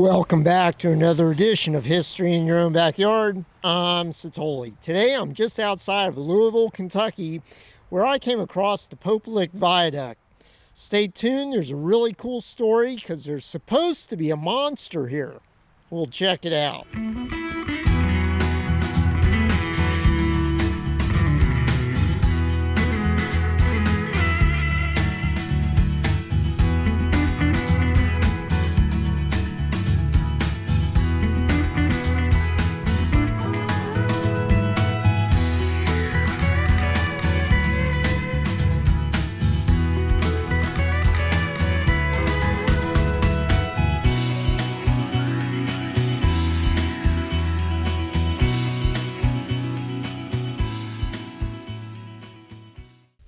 Welcome back to another edition of History in Your Own Backyard. I'm Satoli. Today I'm just outside of Louisville, Kentucky, where I came across the Pope Lick Viaduct. Stay tuned, there's a really cool story because there's supposed to be a monster here. We'll check it out.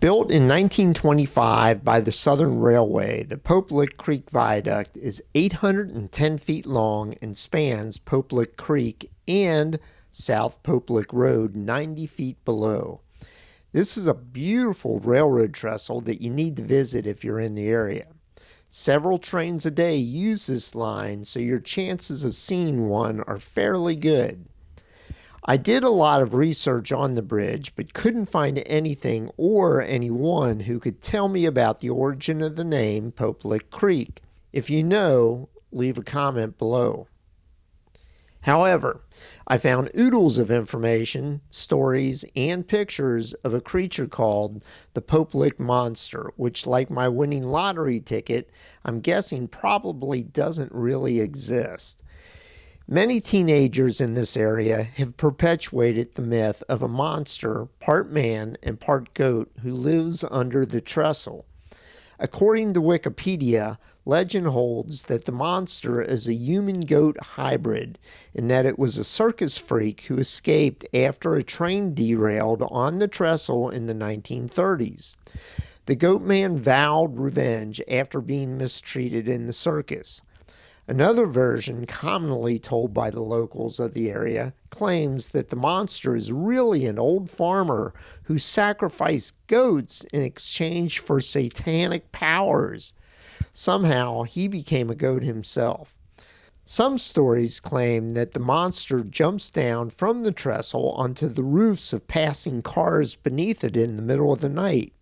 Built in 1925 by the Southern Railway, the Pope Lick Creek Viaduct is 810 feet long and spans Pope Lick Creek and South Pope Lick Road 90 feet below. This is a beautiful railroad trestle that you need to visit if you're in the area. Several trains a day use this line, so your chances of seeing one are fairly good. I did a lot of research on the bridge, but couldn't find anything or anyone who could tell me about the origin of the name Pope Lick Creek. If you know, leave a comment below. However, I found oodles of information, stories, and pictures of a creature called the Pope Lick Monster, which, like my winning lottery ticket, I'm guessing probably doesn't really exist. Many teenagers in this area have perpetuated the myth of a monster, part man and part goat, who lives under the trestle. According to Wikipedia, legend holds that the monster is a human-goat hybrid, and that it was a circus freak who escaped after a train derailed on the trestle in the 1930s. The Goatman vowed revenge after being mistreated in the circus. Another version, commonly told by the locals of the area, claims that the monster is really an old farmer who sacrificed goats in exchange for satanic powers. Somehow, he became a goat himself. Some stories claim that the monster jumps down from the trestle onto the roofs of passing cars beneath it in the middle of the night.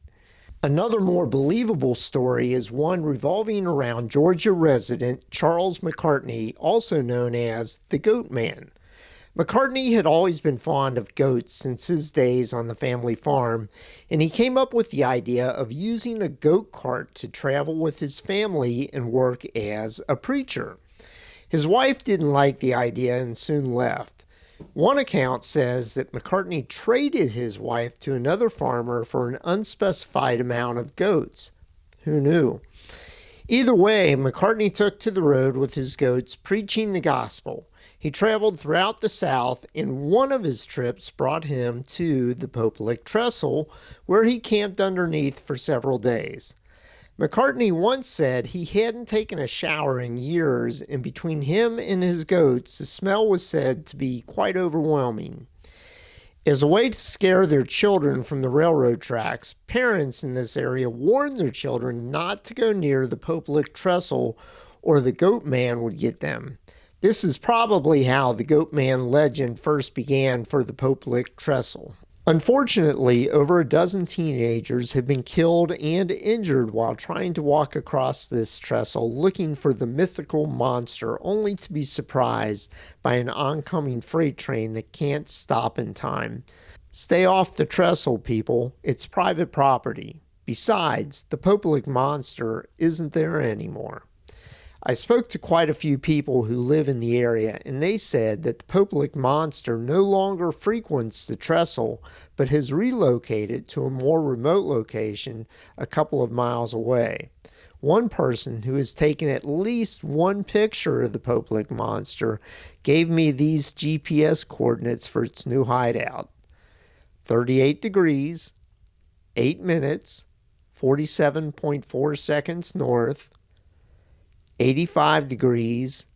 Another more believable story is one revolving around Georgia resident Charles McCartney, also known as the Goatman. McCartney had always been fond of goats since his days on the family farm, and he came up with the idea of using a goat cart to travel with his family and work as a preacher. His wife didn't like the idea and soon left. One account says that McCartney traded his wife to another farmer for an unspecified amount of goats. Who knew? Either way, McCartney took to the road with his goats, preaching the gospel. He traveled throughout the South, and one of his trips brought him to the Pope Lick Trestle, where he camped underneath for several days. McCartney once said he hadn't taken a shower in years, and between him and his goats, the smell was said to be quite overwhelming. As a way to scare their children from the railroad tracks, parents in this area warned their children not to go near the Pope Lick Trestle or the Goatman would get them. This is probably how the Goatman legend first began for the Pope Lick Trestle. Unfortunately, over a dozen teenagers have been killed and injured while trying to walk across this trestle looking for the mythical monster, only to be surprised by an oncoming freight train that can't stop in time. Stay off the trestle, people. It's private property. Besides, the Pope Lick monster isn't there anymore. I spoke to quite a few people who live in the area, and they said that the Pope Lick monster no longer frequents the trestle, but has relocated to a more remote location a couple of miles away. One person who has taken at least one picture of the Pope Lick monster gave me these GPS coordinates for its new hideout. 38 degrees, 8 minutes, 47.4 seconds north, 85 degrees,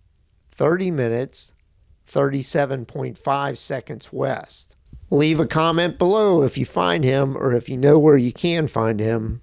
30 minutes, 37.5 seconds west. Leave a comment below if you find him or if you know where you can find him.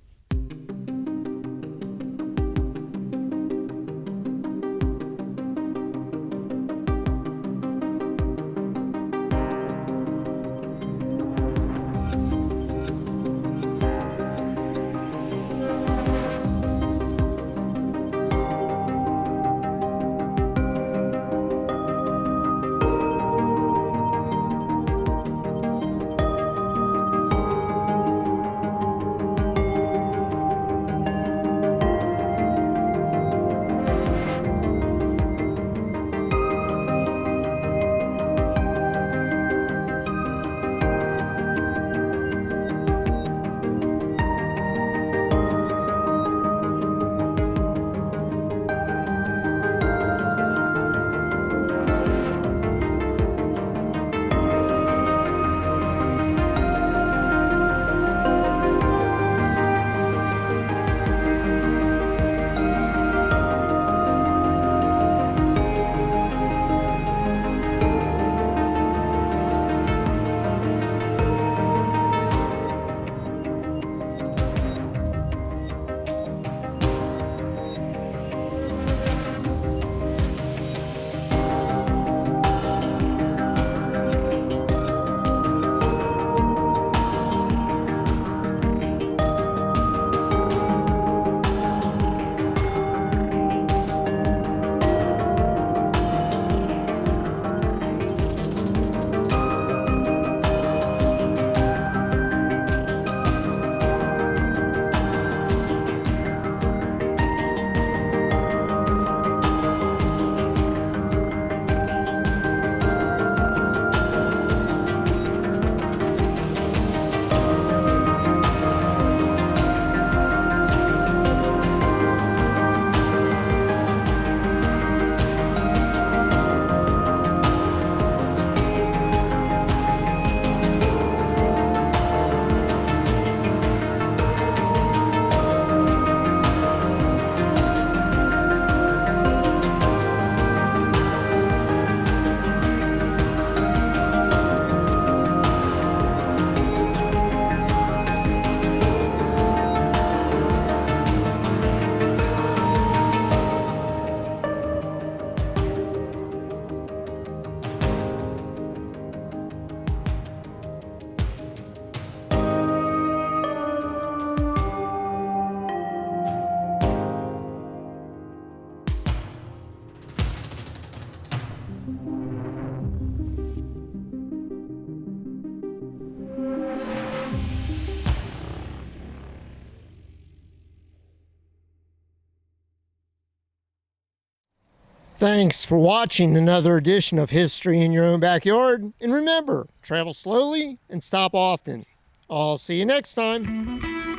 Thanks for watching another edition of History in Your Own Backyard. And remember, travel slowly and stop often. I'll see you next time.